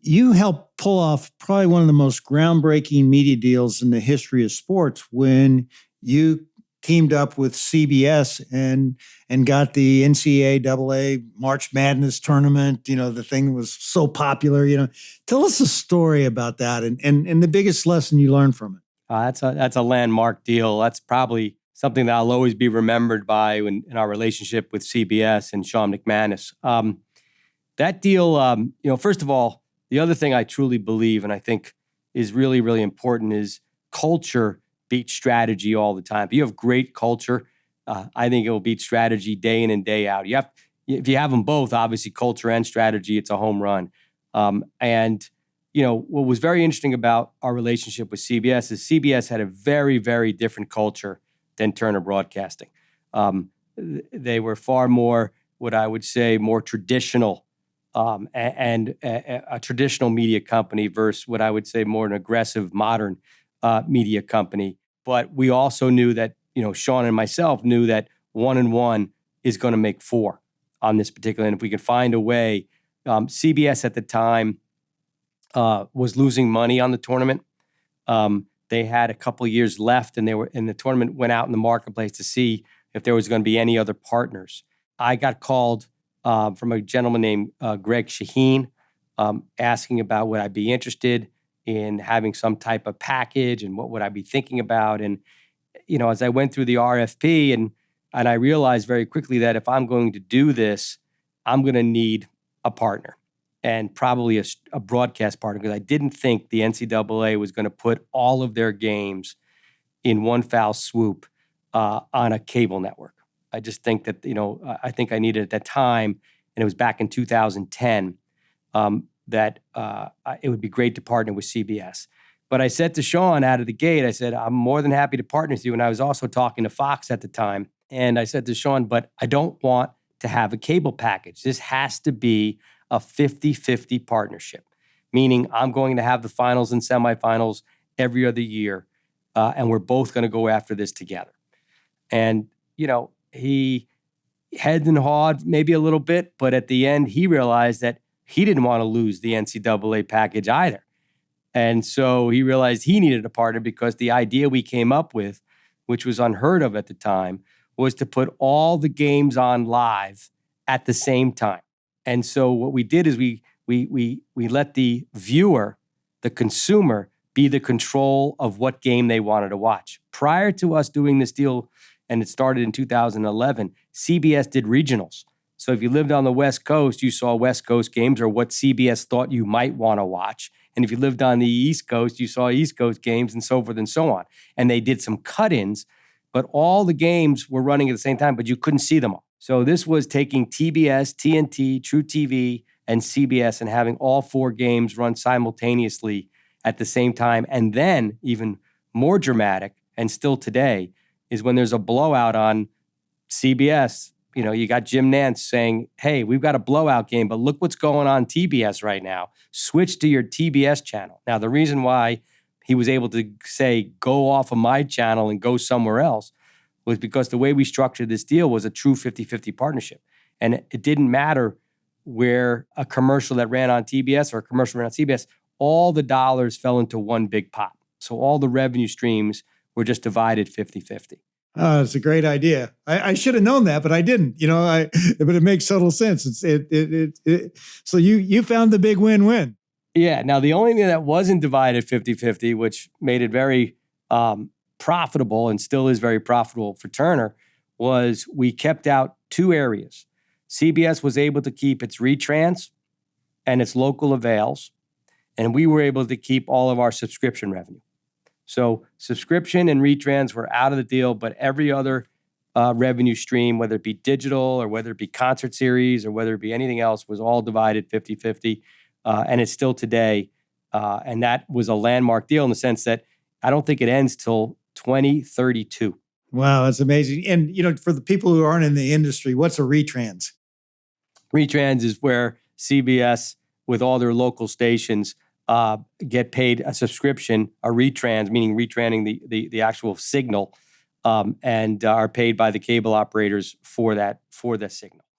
you helped pull off probably one of the most groundbreaking media deals in the history of sports when you teamed up with CBS and got the NCAA March Madness tournament. The thing was so popular. Tell us a story about that and the biggest lesson you learned from it. That's a landmark deal. That's probably something that I'll always be remembered by in our relationship with CBS and Sean McManus. That deal, first of all, the other thing I truly believe and I think is really, really important is culture beats strategy all the time. If you have great culture, I think it will beat strategy day in and day out. If you have them both, obviously culture and strategy, it's a home run. What was very interesting about our relationship with CBS is CBS had a very, very different culture than Turner Broadcasting. They were far more, what I would say, more traditional and a traditional media company versus what I would say more an aggressive, modern media company. But we also knew that, Sean and myself knew that 1 and 1 is going to make 4 on this particular. And if we could find a way, CBS at the time was losing money on the tournament. They had a couple of years left, and the tournament went out in the marketplace to see if there was going to be any other partners. I got called from a gentleman named Greg Shaheen asking about would I be interested in having some type of package and what would I be thinking about. And, as I went through the RFP and I realized very quickly that if I'm going to do this, I'm going to need a partner and probably a broadcast partner because I didn't think the NCAA was going to put all of their games in one foul swoop on a cable network. I just think that, I think I needed at that time, and it was back in 2010, that it would be great to partner with CBS. But I said to Sean out of the gate, I said, I'm more than happy to partner with you. And I was also talking to Fox at the time. And I said to Sean, but I don't want to have a cable package. This has to be a 50-50 partnership, meaning I'm going to have the finals and semifinals every other year, and we're both going to go after this together. And, he head and hawed maybe a little bit, but at the end, he realized that he didn't want to lose the NCAA package either. And so he realized he needed a partner because the idea we came up with, which was unheard of at the time, was to put all the games on live at the same time. And so what we did is we let the viewer, the consumer, be the control of what game they wanted to watch. Prior to us doing this deal, and it started in 2011, CBS did regionals. So if you lived on the West Coast, you saw West Coast games or what CBS thought you might want to watch. And if you lived on the East Coast, you saw East Coast games and so forth and so on. And they did some cut-ins, but all the games were running at the same time, but you couldn't see them all. So this was taking TBS, TNT, True TV, and CBS and having all 4 games run simultaneously at the same time. And then even more dramatic, and still today, is when there's a blowout on CBS. You got Jim Nantz saying, hey, we've got a blowout game, but look what's going on TBS right now. Switch to your TBS channel. Now, the reason why he was able to say, go off of my channel and go somewhere else was because the way we structured this deal was a true 50-50 partnership. And it didn't matter where a commercial that ran on TBS or a commercial ran on CBS, all the dollars fell into one big pot. So all the revenue streams were just divided 50-50. Oh, it's a great idea. I should have known that, but I didn't. But it makes total sense. So you found the big win-win. Yeah. Now, the only thing that wasn't divided 50-50, which made it very profitable and still is very profitable for Turner, was we kept out 2 areas. CBS was able to keep its retrans and its local avails, and we were able to keep all of our subscription revenue. So subscription and retrans were out of the deal, but every other revenue stream, whether it be digital or whether it be concert series or whether it be anything else, was all divided 50-50. And it's still today. And that was a landmark deal in the sense that I don't think it ends till 2032. Wow, that's amazing. And, for the people who aren't in the industry, what's a retrans? Retrans is where CBS, with all their local stations, get paid a subscription, a retrans, meaning retransing the actual signal, and are paid by the cable operators for the signal.